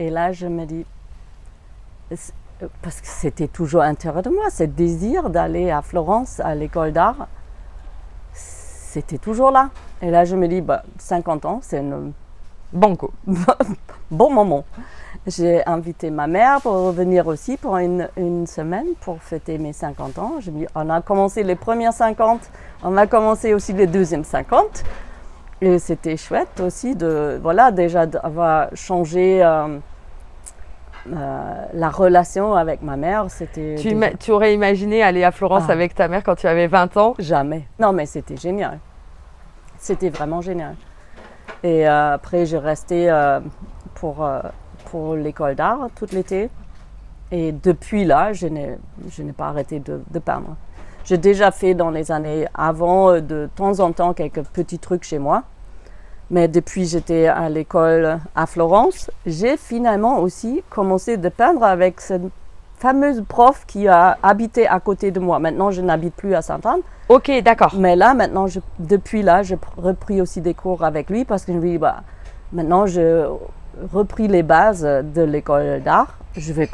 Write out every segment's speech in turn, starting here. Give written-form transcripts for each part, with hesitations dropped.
Et là, je me dis, parce que c'était toujours à l'intérieur de moi, ce désir d'aller à Florence, à l'école d'art, c'était toujours là. Et là, je me dis, 50 ans, c'est un bon moment. J'ai invité ma mère pour venir aussi pour une semaine pour fêter mes 50 ans. Je me dis, on a commencé les premières 50, on a commencé aussi les deuxièmes 50. Et c'était chouette aussi déjà d'avoir changé la relation avec ma mère. Tu aurais imaginé aller à Florence avec ta mère quand tu avais 20 ans? Jamais. Non, mais c'était génial. C'était vraiment génial. Et après, j'ai resté pour l'école d'art tout l'été. Et depuis là, je n'ai pas arrêté de peindre. J'ai déjà fait dans les années avant, de temps en temps, quelques petits trucs chez moi. Mais depuis que j'étais à l'école à Florence, j'ai finalement aussi commencé de peindre avec cette fameuse prof qui a habité à côté de moi. Maintenant, je n'habite plus à Sainte-Anne. Ok, d'accord. Mais là, maintenant, depuis là, j'ai repris aussi des cours avec lui parce que je me dis, maintenant, j'ai repris les bases de l'école d'art. Je vais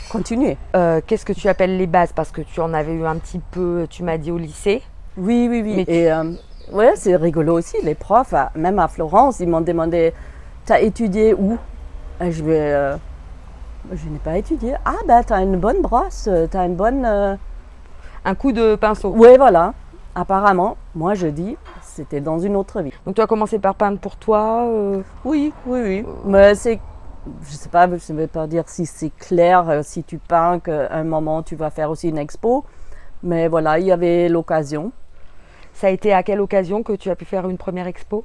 continuer. Qu'est-ce que tu appelles les bases? Parce que tu en avais eu un petit peu, tu m'as dit, au lycée. Oui. Et ouais, c'est rigolo aussi. Les profs, même à Florence, ils m'ont demandé, t'as étudié où? Et je n'ai pas étudié. T'as une bonne brosse, t'as une bonne... Un coup de pinceau. Oui, voilà. Apparemment, moi je dis, c'était dans une autre vie. Donc tu as commencé par peindre pour toi Oui. Mais je sais pas, je ne vais pas dire si c'est clair, si tu peins qu'à un moment tu vas faire aussi une expo. Mais voilà, il y avait l'occasion. Ça a été à quelle occasion que tu as pu faire une première expo?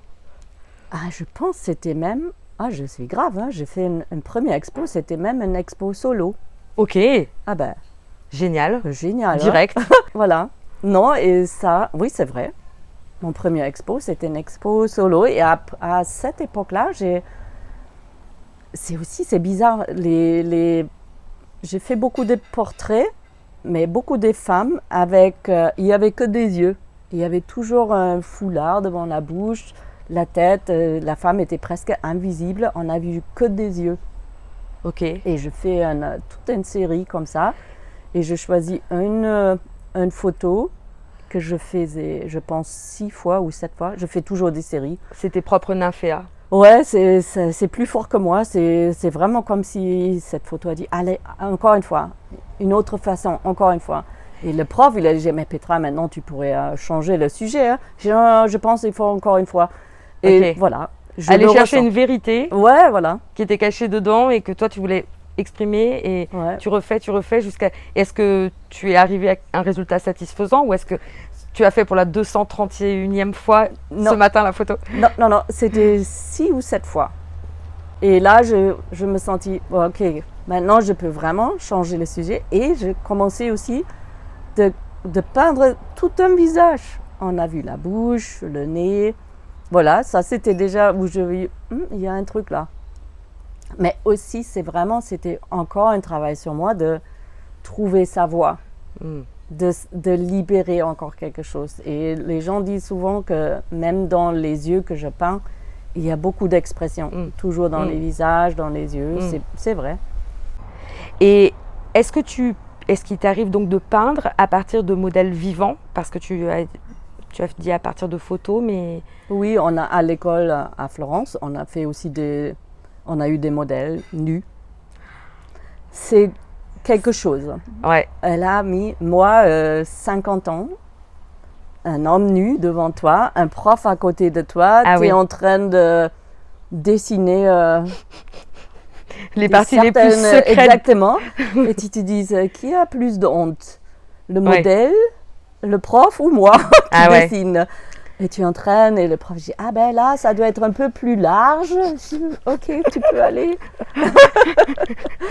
Je pense que c'était même... je suis grave, hein, j'ai fait une première expo, c'était même une expo solo. Ok. Génial. Direct. Hein. Voilà. Non, et ça, oui, c'est vrai. Mon premier expo, c'était une expo solo. Et à cette époque-là, c'est bizarre. J'ai fait beaucoup de portraits, mais beaucoup de femmes il n'y avait que des yeux. Il y avait toujours un foulard devant la bouche, la tête. La femme était presque invisible. On n'a vu que des yeux. Ok. Et je fais toute une série comme ça. Et je choisis une photo que je faisais, je pense, 6 fois ou 7 fois. Je fais toujours des séries. C'est tes propres nymphéas? Ouais, c'est plus fort que moi. C'est vraiment comme si cette photo a dit, allez, encore une fois, une autre façon, encore une fois. Et le prof, il a dit, mais Petra, maintenant tu pourrais changer le sujet. Hein. Je pense qu'il faut encore une fois. Et voilà. Aller chercher une vérité qui était cachée dedans et que toi tu voulais exprimer et tu refais jusqu'à... Est-ce que tu es arrivé à un résultat satisfaisant ou est-ce que tu as fait pour la 231e fois ce matin la photo? Non, c'était 6 ou 7 fois. Et là, je me sentis, ok, maintenant je peux vraiment changer le sujet et j'ai commencé aussi de peindre tout un visage. On a vu la bouche, le nez, voilà, ça c'était déjà où je vis, il y a un truc là. Mais aussi, c'était encore un travail sur moi de trouver sa voix, de libérer encore quelque chose. Et les gens disent souvent que même dans les yeux que je peins, il y a beaucoup d'expressions, toujours dans les visages, dans les yeux, c'est vrai. Et est-ce qu'il t'arrive donc de peindre à partir de modèles vivants? Parce que tu as dit à partir de photos, mais... Oui, à l'école à Florence, on a fait aussi on a eu des modèles nus. C'est quelque chose. Ouais. Elle a mis, moi, 50 ans, un homme nu devant toi, un prof à côté de toi, tu es en train de dessiner les parties les plus secrètes. Exactement. Et tu te dis, qui a plus de honte? Le modèle, le prof ou moi qui dessine? Et tu entraînes et le prof dit, là, ça doit être un peu plus large. Ok, tu peux aller.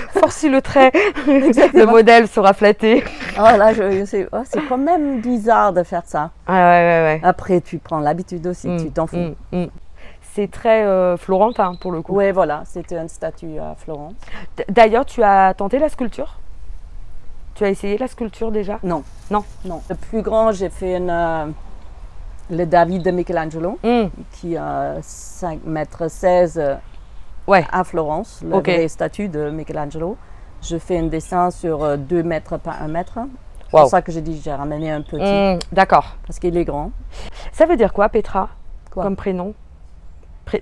Force le trait. Le modèle sera flatté. Là, c'est quand même bizarre de faire ça. Ouais. Après, tu prends l'habitude aussi, tu t'en fous. C'est très florentin pour le coup. Oui, voilà, c'était une statue à Florence. D'ailleurs, tu as tenté la sculpture? Tu as essayé la sculpture déjà? Non. Le plus grand, j'ai fait le David de Michelangelo, qui a 5,16 m à Florence, la vraie statue de Michelangelo. Je fais un dessin sur 2 mètres par 1 mètre. C'est pour ça que j'ai dit que j'ai ramené un petit. D'accord. Parce qu'il est grand. Ça veut dire quoi, Petra, comme prénom?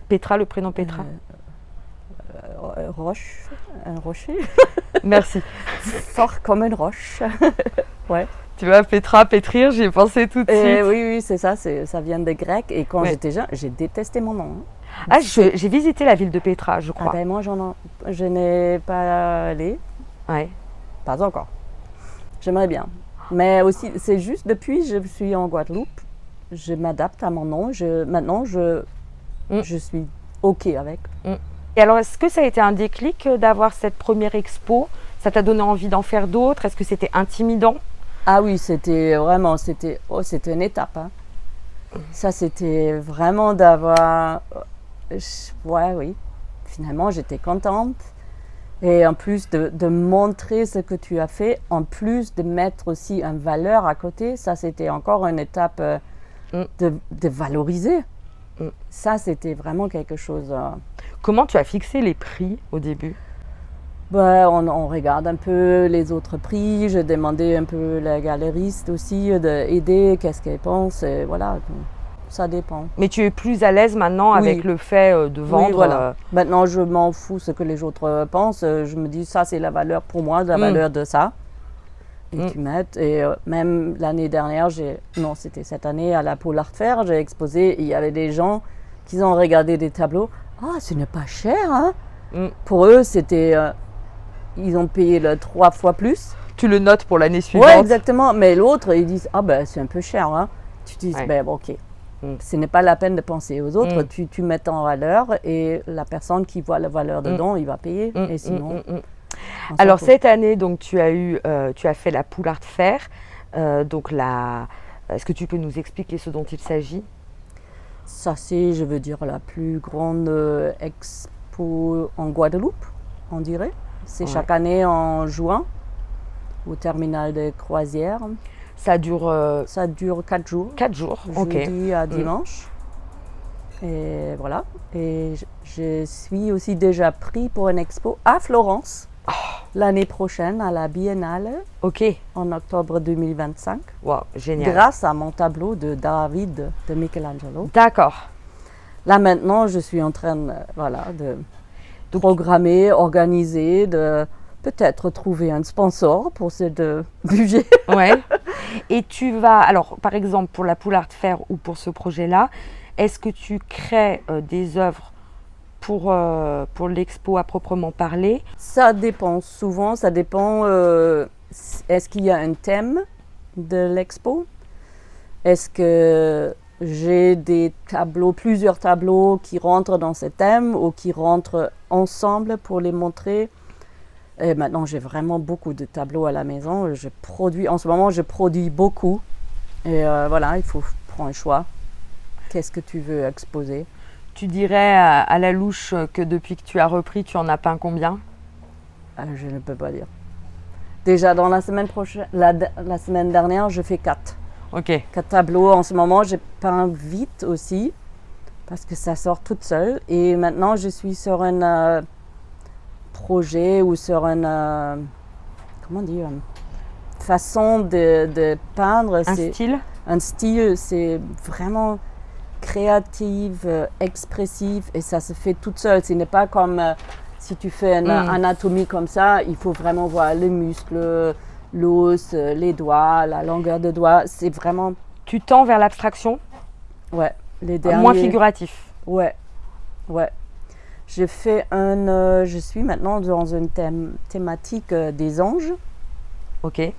Petra, le prénom Petra. Roche, un rocher. Merci. Fort comme une roche. Ouais. Tu vois, Petra, pétrir, j'y ai pensé tout de suite. Oui, c'est ça, ça vient des Grecs. Et quand j'étais jeune, j'ai détesté mon nom. Ah, j'ai visité la ville de Petra, je crois. Ah ben moi, je n'ai pas allé. Ouais. Pas encore. J'aimerais bien. Mais aussi, c'est juste depuis que je suis en Guadeloupe, je m'adapte à mon nom. Maintenant, je suis OK avec. Et alors, est-ce que ça a été un déclic d'avoir cette première expo? Ça t'a donné envie d'en faire d'autres? Est-ce que c'était intimidant? Ah oui, c'était vraiment, c'était une étape. Hein. Ça, c'était vraiment d'avoir... oui. Finalement, j'étais contente. Et en plus de montrer ce que tu as fait, en plus de mettre aussi une valeur à côté, ça, c'était encore une étape de valoriser. Ça, c'était vraiment quelque chose... Comment tu as fixé les prix au début? On regarde un peu les autres prix. Je demandais un peu la galeriste aussi d'aider, qu'est-ce qu'elle pense. Et voilà, ça dépend. Mais tu es plus à l'aise maintenant avec le fait de vendre? Oui, voilà. Maintenant, je m'en fous ce que les autres pensent. Je me dis, ça, c'est la valeur pour moi, la valeur de ça. Et tu mets. Et même l'année dernière, c'était cette année à la Pôle Art Fair, j'ai exposé. Et il y avait des gens qui ont regardé des tableaux. Ah, ce n'est pas cher, hein? Pour eux, c'était... ils ont payé 3 fois plus. Tu le notes pour l'année suivante. Oui, exactement. Mais l'autre, ils disent, ah ben, c'est un peu cher, hein? Tu dis, ok. Ce n'est pas la peine de penser aux autres. Tu mets en valeur et la personne qui voit la valeur dedans, il va payer. Et sinon... Alors, cette année, donc, tu as fait la Pôle Art Fair. Est-ce que tu peux nous expliquer ce dont il s'agit? Ça, c'est, je veux dire, la plus grande expo en Guadeloupe, on dirait. C'est chaque année en juin, au terminal de croisière. Ça dure 4 jours. 4 jours, ok. Jeudi à dimanche. Et voilà. Et je suis aussi déjà pris pour une expo à Florence l'année prochaine, à la Biennale. Ok. En octobre 2025. Wow, génial. Grâce à mon tableau de David de Michelangelo. D'accord. Là maintenant, je suis en train de programmer, organiser, de peut-être trouver un sponsor pour ce budget. Ouais. Et tu vas, alors par exemple pour la Pôle Art Fair ou pour ce projet-là, est-ce que tu crées des œuvres pour l'expo à proprement parler? Ça dépend souvent, ça dépend. Est-ce qu'il y a un thème de l'expo? Est-ce que j'ai plusieurs tableaux qui rentrent dans ce thème ou qui rentrent ensemble pour les montrer? Et maintenant, j'ai vraiment beaucoup de tableaux à la maison. En ce moment, je produis beaucoup. Et il faut prendre un choix. Qu'est-ce que tu veux exposer? Tu dirais à la louche que depuis que tu as repris, tu en as peint combien? Je ne peux pas dire. Déjà, dans la semaine prochaine, la semaine dernière, je fais 4. Ok. 4 tableaux. En ce moment, je peins vite aussi, parce que ça sort toute seule. Et maintenant, je suis sur un projet ou sur une façon de peindre. Un style, c'est vraiment créatif, expressif, et ça se fait toute seule. Ce n'est pas comme si tu fais une anatomie comme ça, il faut vraiment voir les muscles, l'os, les doigts, la longueur de doigts. C'est vraiment... Tu tends vers l'abstraction? Ouais. Les derniers... Moins figuratif? Ouais. Je suis maintenant dans une thématique des anges. Ok. Et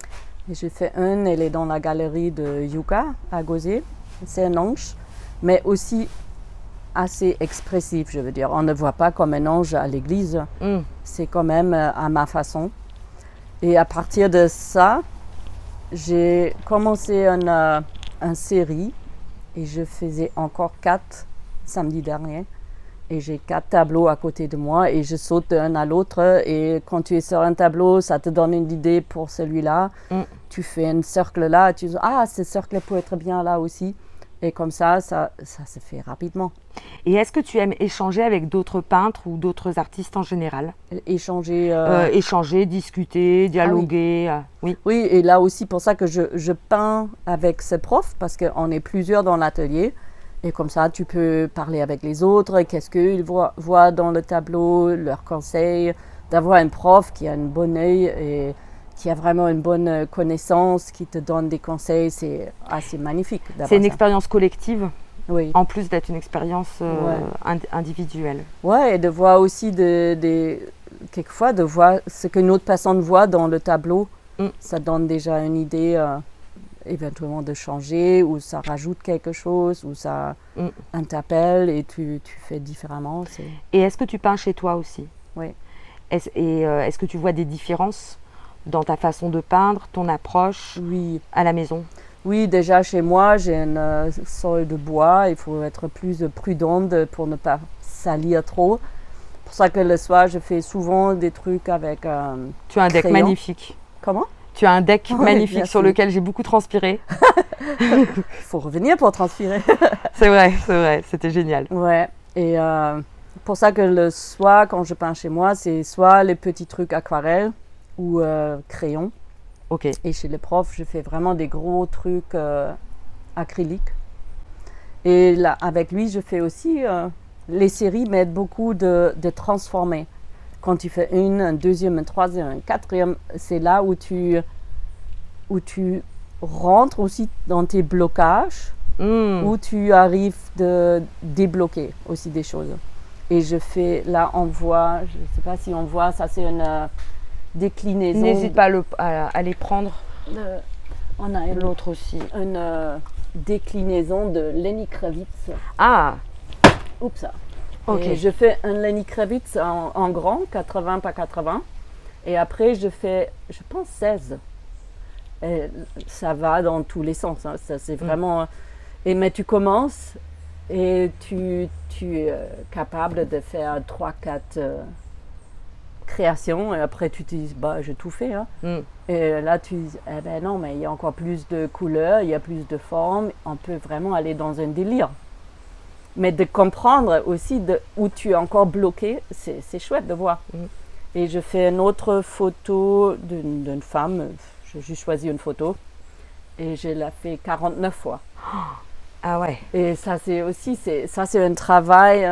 j'ai fait elle est dans la galerie de Yucca, à Gauzier. C'est un ange, mais aussi assez expressif, je veux dire. On ne voit pas comme un ange à l'église. C'est quand même à ma façon. Et à partir de ça, j'ai commencé une série et je faisais encore 4 samedi dernier. Et j'ai 4 tableaux à côté de moi et je saute d'un à l'autre. Et quand tu es sur un tableau, ça te donne une idée pour celui-là. Tu fais un cercle là, tu dis « Ah, ce cercle peut être bien là aussi ». Et comme ça se fait rapidement. Et est-ce que tu aimes échanger avec d'autres peintres ou d'autres artistes en général? Échanger, discuter, dialoguer. Oui. Oui, et là aussi pour ça que je peins avec ce prof, parce qu'on est plusieurs dans l'atelier. Et comme ça, tu peux parler avec les autres, qu'est-ce qu'ils voient dans le tableau, leurs conseils. D'avoir un prof qui a un bon œil et qui a vraiment une bonne connaissance, qui te donne des conseils, c'est assez magnifique. C'est une expérience collective, oui. En plus d'être une expérience individuelle. Oui, et de voir aussi, quelquefois, de voir ce qu'une autre personne voit dans le tableau. Ça donne déjà une idée, éventuellement, de changer, ou ça rajoute quelque chose, ou ça interpelle et tu fais différemment. Et est-ce que tu peins chez toi aussi? Oui. Est-ce que tu vois des différences dans ta façon de peindre, ton approche à la maison? Oui, déjà chez moi, j'ai un sol de bois. Il faut être plus prudente pour ne pas salir trop. C'est pour ça que le soir, je fais souvent des trucs avec Tu as un deck magnifique. Comment? Tu as un deck magnifique sur lequel j'ai beaucoup transpiré. Il faut revenir pour transpirer. C'est vrai, c'était génial. Ouais, et pour ça que le soir, quand je peins chez moi, c'est soit les petits trucs aquarelles ou crayons. Ok. Et chez les profs, je fais vraiment des gros trucs acryliques. Et là, avec lui, je fais aussi, les séries m'aident beaucoup de transformer. Quand tu fais un deuxième, un troisième, un quatrième, c'est là où tu rentres aussi dans tes blocages, où tu arrives de débloquer aussi des choses. Et je fais, là on voit, je ne sais pas si on voit, ça c'est une déclinaison. N'hésite pas à les prendre. On a l'autre aussi. Une déclinaison de Lenny Kravitz. Ah. Oups. Ok. Et je fais un Lenny Kravitz en grand, 80 par 80. Et après je fais, je pense 16. Et ça va dans tous les sens. Hein. Ça c'est vraiment. Mais tu commences et tu es capable de faire 3-4 créations et après tu te dis j'ai tout fait. Hein. Et là tu dis non, mais il y a encore plus de couleurs, il y a plus de formes, on peut vraiment aller dans un délire. Mais de comprendre aussi où tu es encore bloqué, c'est chouette de voir. Et je fais une autre photo d'une femme, j'ai juste choisi une photo et je l'ai fait 49 fois. Ah ouais. Et ça c'est aussi, c'est un travail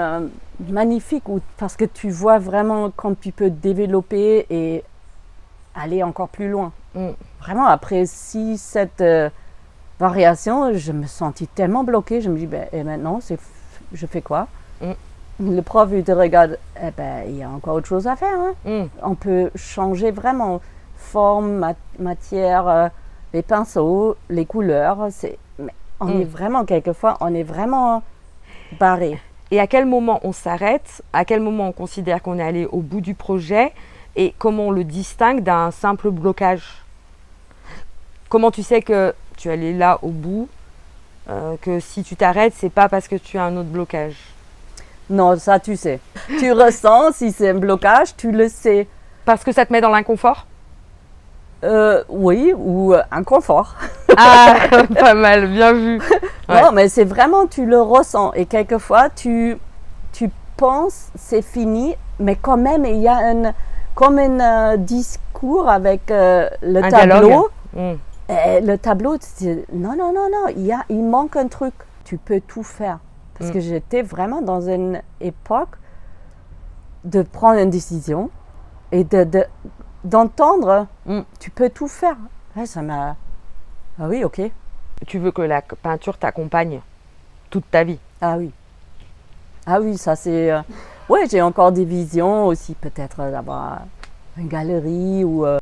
magnifique parce que tu vois vraiment quand tu peux développer et aller encore plus loin. Vraiment après 6-7 variations, je me sentis tellement bloquée, je me dis et maintenant je fais quoi? Le prof il te regarde, il y a encore autre chose à faire. Hein? On peut changer vraiment forme, matière, les pinceaux, les couleurs, on est vraiment, quelquefois, on est vraiment barré. Et à quel moment on s'arrête? À quel moment on considère qu'on est allé au bout du projet? Et comment on le distingue d'un simple blocage? Comment tu sais que tu es allé là au bout? Que si tu t'arrêtes, c'est pas parce que tu as un autre blocage? Non, ça tu sais. Tu ressens si c'est un blocage, tu le sais. Parce que ça te met dans l'inconfort? Oui, ou inconfort. Ah, pas mal, bien vu. Ouais. Non, mais c'est vraiment, tu le ressens. Et quelquefois, tu penses, c'est fini, mais quand même, il y a comme un discours avec le tableau. Et le tableau, tu dis, non, il manque un truc. Tu peux tout faire. Parce que j'étais vraiment dans une époque de prendre une décision et d'entendre, tu peux tout faire. Ouais, ça m'a... Ah oui, ok. Tu veux que la peinture t'accompagne toute ta vie? Ah oui, ça c'est... Ouais, j'ai encore des visions aussi, peut-être d'avoir une galerie ou...